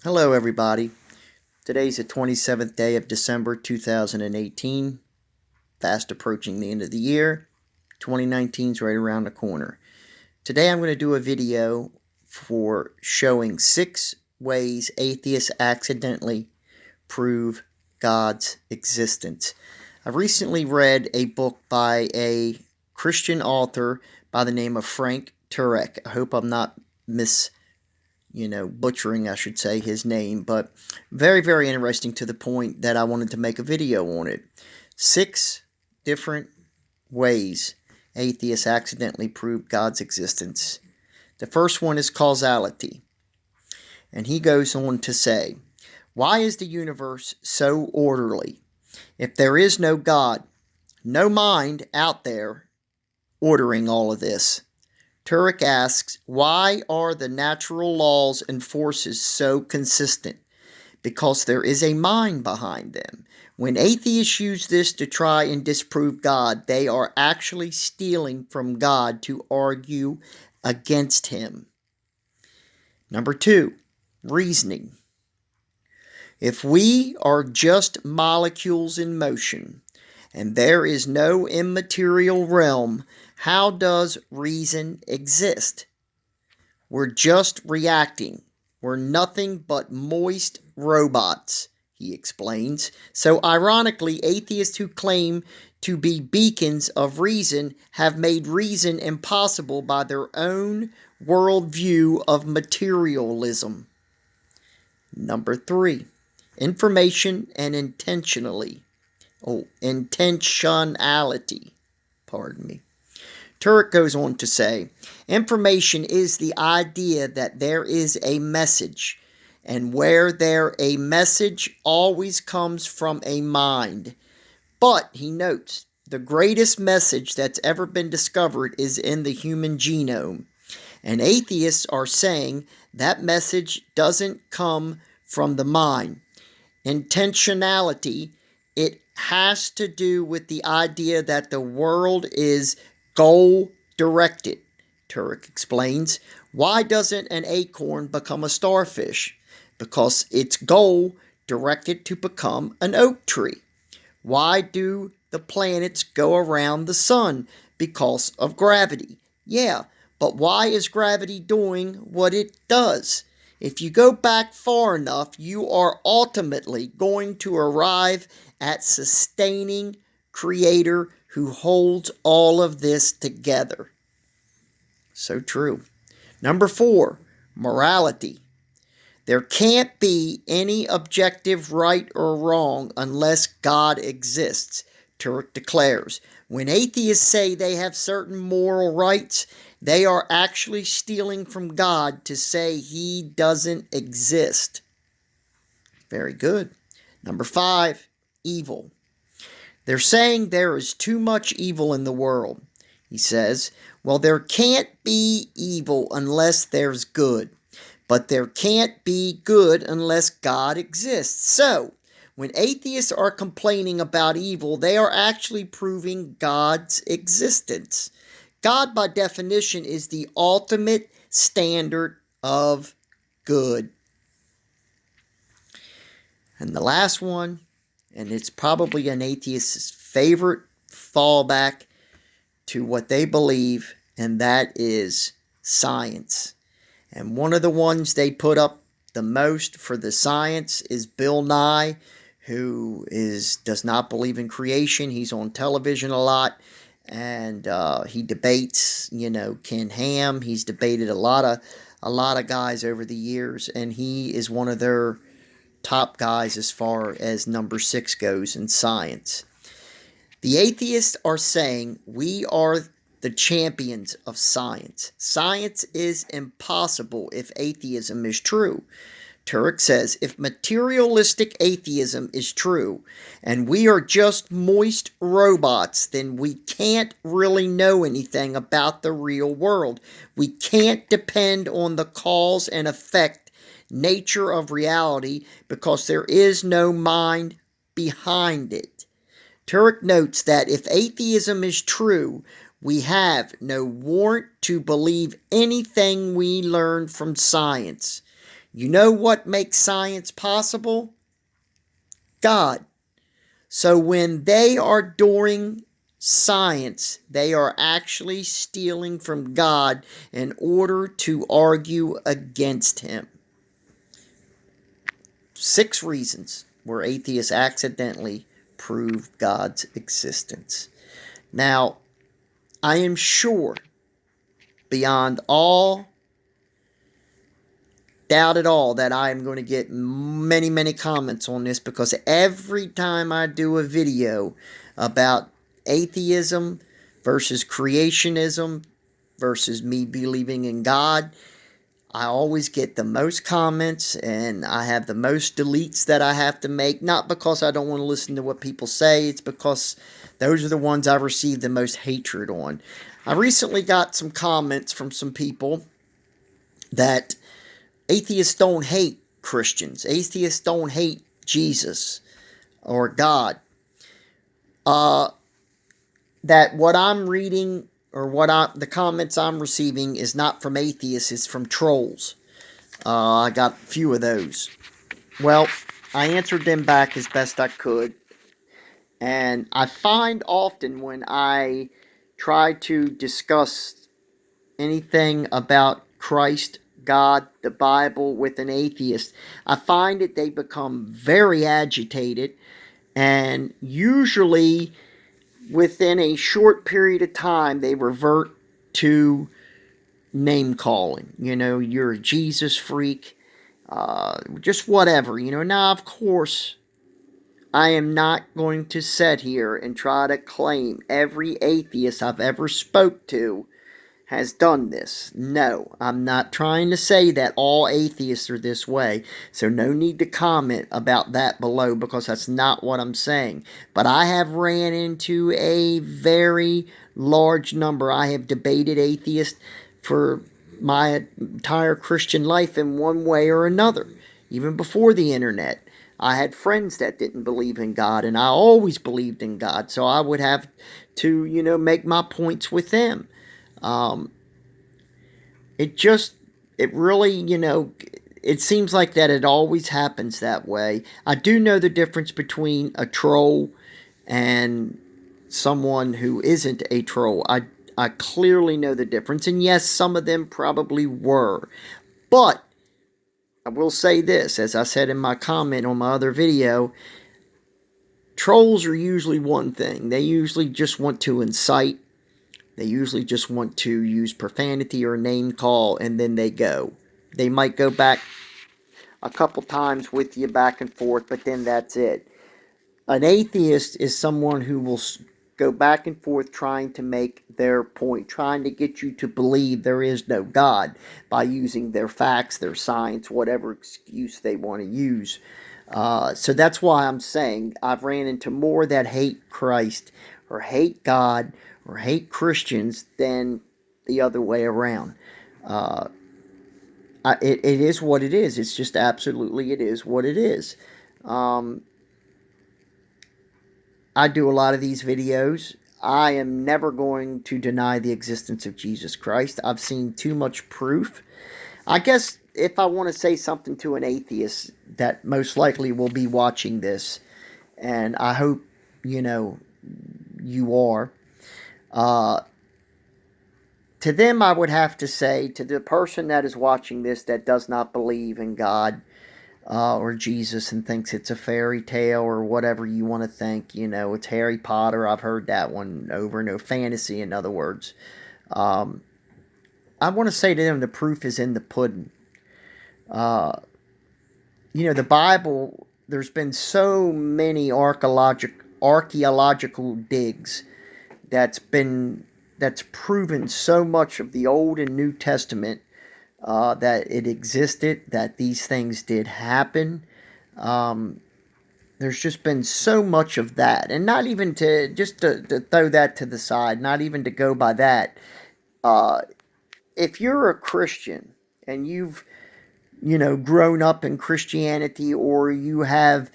Hello, everybody. Today's the 27th day of December 2018. Fast approaching the end of the year. 2019 is right around the corner. Today I'm going to do a video for showing 6 ways atheists accidentally prove God's existence. I recently read a book by a Christian author by the name of Ken Turek. I hope I'm not butchering, I should say, his name, but very, very interesting to the point that I wanted to make a video on it. 6 different ways atheists accidentally prove God's existence. The first one is causality. And he goes on to say, why is the universe so orderly? If there is no God, no mind out there ordering all of this. Turek asks, why are the natural laws and forces so consistent? Because there is a mind behind them. When atheists use this to try and disprove God, they are actually stealing from God to argue against Him. Number 2, reasoning. If we are just molecules in motion, and there is no immaterial realm, how does reason exist? We're just reacting. We're nothing but moist robots, he explains. So ironically, atheists who claim to be beacons of reason have made reason impossible by their own worldview of materialism. Number 3, information and intentionality. Turek goes on to say, information is the idea that there is a message, and where there a message always comes from a mind. But, he notes, the greatest message that's ever been discovered is in the human genome. And atheists are saying that message doesn't come from the mind. Intentionality, it has to do with the idea that the world is goal-directed, Turek explains. Why doesn't an acorn become a starfish? Because its goal directed to become an oak tree. Why do the planets go around the sun? Because of gravity. Yeah, but why is gravity doing what it does? If you go back far enough, you are ultimately going to arrive at sustaining Creator who holds all of this together. So true. Number 4, morality. There can't be any objective right or wrong unless God exists, Turek declares. When atheists say they have certain moral rights, they are actually stealing from God to say He doesn't exist. Very good. Number 5, evil. They're saying there is too much evil in the world. He says, well, there can't be evil unless there's good. But there can't be good unless God exists. So, when atheists are complaining about evil, they are actually proving God's existence. God, by definition, is the ultimate standard of good. And the last one, and it's probably an atheist's favorite fallback to what they believe, and that is science. And one of the ones they put up the most for the science is Bill Nye, who does not believe in creation. He's on television a lot, and he debates, Ken Ham. He's debated a lot of guys over the years, and he is one of their top guys as far as number 6 goes in science. The atheists are saying we are the champions of science. Science is impossible if atheism is true. Turek says, if materialistic atheism is true, and we are just moist robots, then we can't really know anything about the real world. We can't depend on the cause and effect nature of reality because there is no mind behind it. Turek notes that if atheism is true, we have no warrant to believe anything we learn from science. You know what makes science possible? God. So when they are doing science, they are actually stealing from God in order to argue against Him. 6 reasons where atheists accidentally prove God's existence. Now, I am sure, beyond all doubt at all, that I am going to get many, many comments on this, because every time I do a video about atheism versus creationism versus me believing in God, I always get the most comments, and I have the most deletes that I have to make. Not because I don't want to listen to what people say, it's because those are the ones I've received the most hatred on. I recently got some comments from some people that atheists don't hate Christians. Atheists don't hate Jesus or God. That what I'm reading, or the comments I'm receiving, is not from atheists, it's from trolls. I got a few of those. Well, I answered them back as best I could. And I find often when I try to discuss anything about Christ, God, the Bible with an atheist, I find that they become very agitated, and usually within a short period of time they revert to name calling. You're a Jesus freak, just whatever. Now, of course, I am not going to sit here and try to claim every atheist I've ever spoke to has done this. No, I'm not trying to say that all atheists are this way, so no need to comment about that below, because that's not what I'm saying. But I have ran into a very large number. I have debated atheists for my entire Christian life in one way or another, even before the internet. I had friends that didn't believe in God, and I always believed in God, so I would have to, make my points with them. It really, it seems like that it always happens that way. I do know the difference between a troll and someone who isn't a troll. I clearly know the difference, and yes, some of them probably were. But I will say this, as I said in my comment on my other video, trolls are usually one thing. They usually just want to incite. They usually just want to use profanity or name call, and then they go. They might go back a couple times with you back and forth, but then that's it. An atheist is someone who will go back and forth trying to make their point, trying to get you to believe there is no God by using their facts, their science, whatever excuse they want to use. So that's why I'm saying I've ran into more that hate Christ or hate God or hate Christians than the other way around. It is what it is. It's just absolutely, it is what it is. I do a lot of these videos. I am never going to deny the existence of Jesus Christ. I've seen too much proof. I guess if I want to say something to an atheist that most likely will be watching this, and I hope, you are, to them I would have to say, to the person that is watching this that does not believe in God or Jesus and thinks it's a fairy tale or whatever you want to think, it's Harry Potter. I've heard that one over and over. Fantasy, in other words. I want to say to them, the proof is in the pudding. The Bible, there's been so many archaeological digs that's proven so much of the Old and New Testament, that it existed, that these things did happen. There's just been so much of that. And not even to throw that to the side, not even to go by that. If you're a Christian and you've, grown up in Christianity, or you have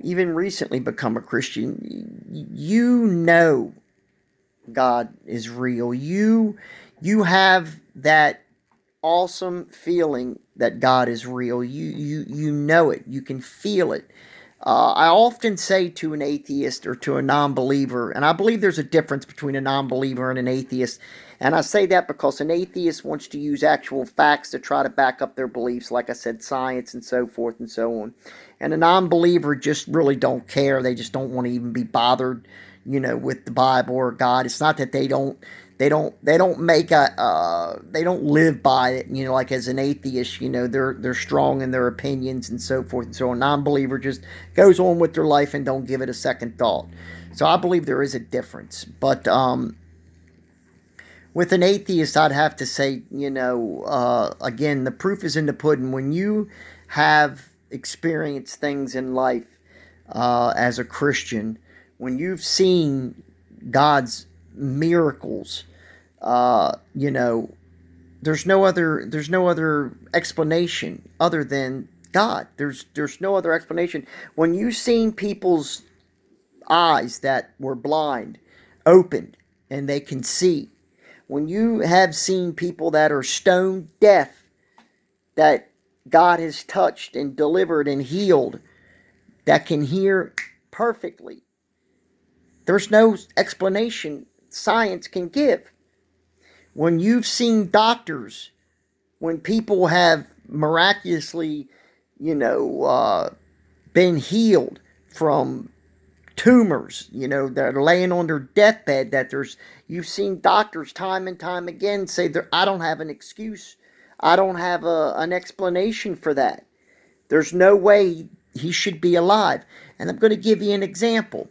even recently become a Christian, God is real. You have that awesome feeling that God is real. You know it. You can feel it. I often say to an atheist or to a non-believer, and I believe there's a difference between a non-believer and an atheist, and I say that because an atheist wants to use actual facts to try to back up their beliefs, like I said, science and so forth and so on. And a non-believer just really don't care. They just don't want to even be bothered, with the Bible or God. It's not that they don't make they don't live by it, like as an atheist, they're strong in their opinions and so forth and so on. A non-believer just goes on with their life and don't give it a second thought. So I believe there is a difference. But with an atheist, I'd have to say, again, the proof is in the pudding. When you have experienced things in life as a Christian, when you've seen God's miracles, there's no other explanation other than God. There's no other explanation. When you've seen people's eyes that were blind opened and they can see, when you have seen people that are stone deaf that God has touched and delivered and healed, that can hear perfectly, there's no explanation science can give. When you've seen doctors, when people have miraculously, been healed from tumors, that are laying on their deathbed, you've seen doctors time and time again say, I don't have an excuse. I don't have an explanation for that. There's no way he should be alive. And I'm going to give you an example.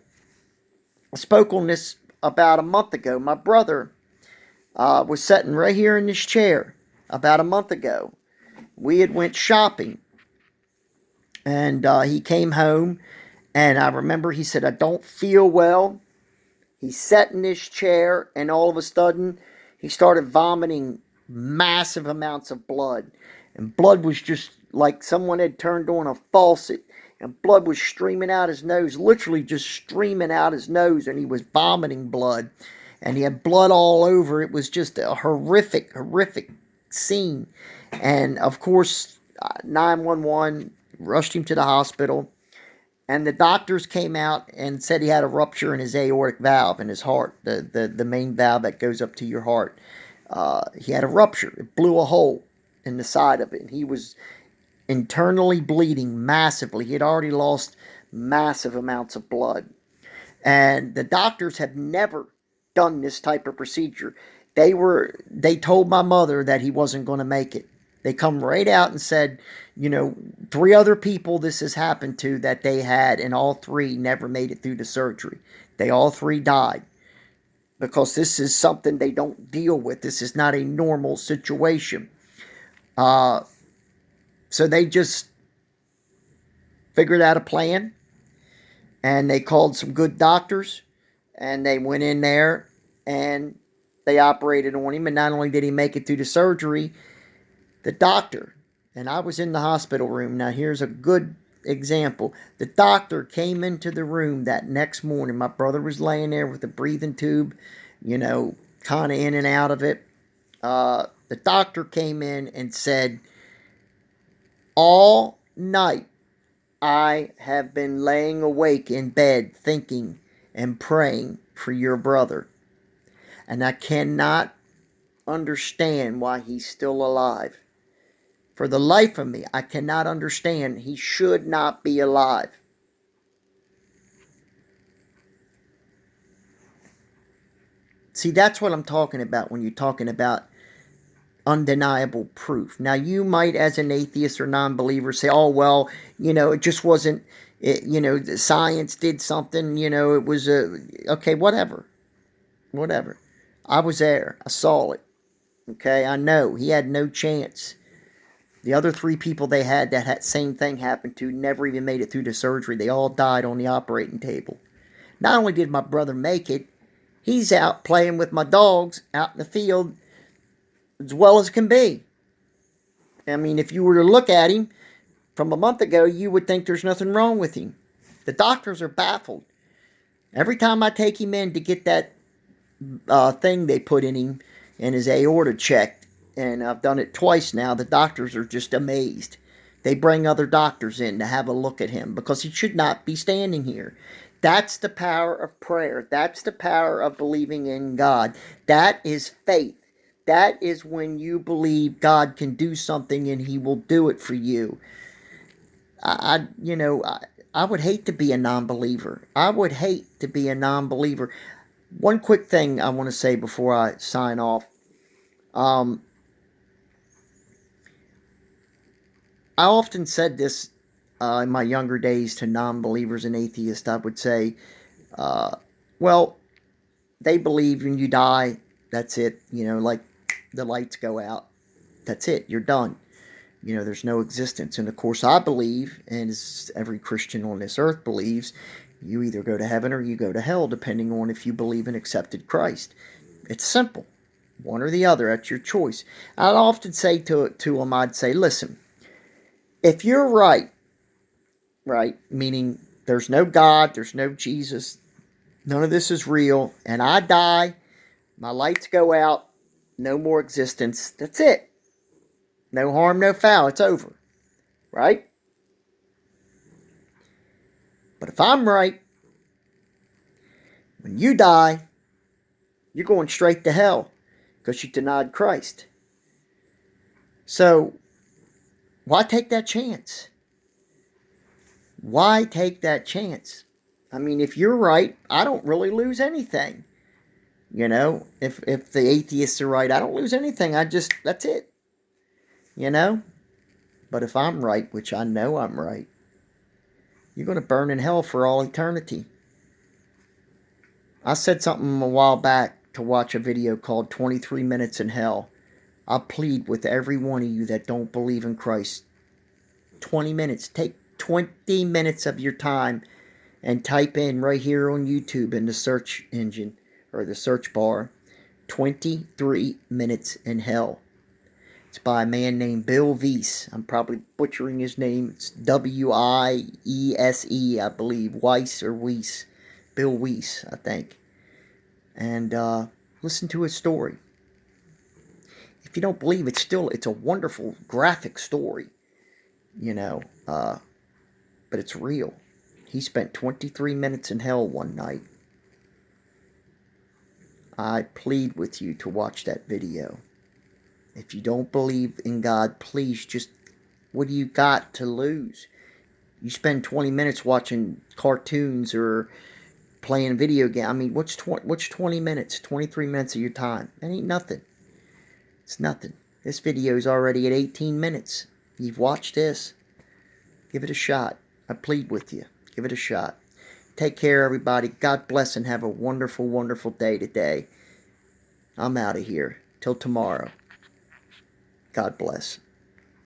I spoke on this about a month ago. My brother was sitting right here in this chair about a month ago. We had went shopping, and he came home, and I remember he said, I don't feel well. He sat in this chair, and all of a sudden, he started vomiting massive amounts of blood. And blood was just like someone had turned on a faucet, and blood was streaming out his nose, literally just streaming out his nose, and he was vomiting blood. And he had blood all over. It was just a horrific scene. And, of course, 911 rushed him to the hospital. And the doctors came out and said he had a rupture in his aortic valve in his heart, the main valve that goes up to your heart. He had a rupture. It blew a hole in the side of it. And he was internally bleeding massively. He had already lost massive amounts of blood. And the doctors have never done this type of procedure. They told my mother that he wasn't going to make it. They come right out and said, 3 other people this has happened to that they had, and all 3 never made it through the surgery. They all 3 died because this is something they don't deal with. This is not a normal situation. So they just figured out a plan, and they called some good doctors, and they went in there and they operated on him. And not only did he make it through the surgery, the doctor, and I was in the hospital room. Now here's a good example. The doctor came into the room that next morning. My brother was laying there with a breathing tube, kind of in and out of it. The doctor came in and said, all night I have been laying awake in bed thinking and praying for your brother. And I cannot understand why he's still alive. For the life of me, I cannot understand. He should not be alive. See, that's what I'm talking about when you're talking about undeniable proof. Now, you might, as an atheist or non-believer, say, oh, well, it just wasn't, science did something, it was okay, whatever. I was there. I saw it. Okay, I know. He had no chance. The other 3 people they had that same thing happened to never even made it through the surgery. They all died on the operating table. Not only did my brother make it, he's out playing with my dogs out in the field as well as can be. I mean, if you were to look at him from a month ago, you would think there's nothing wrong with him. The doctors are baffled. Every time I take him in to get that thing they put in him and his aorta checked, and I've done it twice now, the doctors are just amazed. They bring other doctors in to have a look at him because he should not be standing here. That's the power of prayer. That's the power of believing in God. That is faith. That is when you believe God can do something and he will do it for you. I would hate to be a non-believer. I would hate to be a non-believer. One quick thing I want to say before I sign off. I often said this in my younger days to non-believers and atheists. I would say, well, they believe when you die, that's it. Like the lights go out. That's it. You're done. There's no existence. And of course, I believe, and as every Christian on this earth believes, you either go to heaven or you go to hell, depending on if you believe and accepted Christ. It's simple. One or the other. That's your choice. I'd often say to them, I'd say, listen, if you're right, meaning there's no God, there's no Jesus, none of this is real, and I die, my lights go out, no more existence, that's it. No harm, no foul, it's over. Right? But if I'm right, when you die, you're going straight to hell because you denied Christ. So, why take that chance? Why take that chance? I mean, if you're right, I don't really lose anything. If the atheists are right, I don't lose anything. That's it. But if I'm right, which I know I'm right, you're going to burn in hell for all eternity. I said something a while back to watch a video called 23 Minutes in Hell. I plead with every one of you that don't believe in Christ. 20 minutes. Take 20 minutes of your time and type in right here on YouTube in the search engine or the search bar, 23 Minutes in Hell. It's by a man named Bill Wiese. I'm probably butchering his name. It's W-I-E-S-E, I believe. Weiss or Wiese. Bill Wiese, I think. And listen to his story. If you don't believe it's a wonderful graphic story, but it's real. He spent 23 minutes in hell one night. I plead with you to watch that video. If you don't believe in God, please what do you got to lose? You spend 20 minutes watching cartoons or playing video game. I mean, what's 20 minutes? 23 minutes of your time. That ain't nothing. It's nothing. This video is already at 18 minutes. You've watched this. Give it a shot. I plead with you. Give it a shot. Take care, everybody. God bless and have a wonderful, wonderful day today. I'm out of here. Till tomorrow. God bless.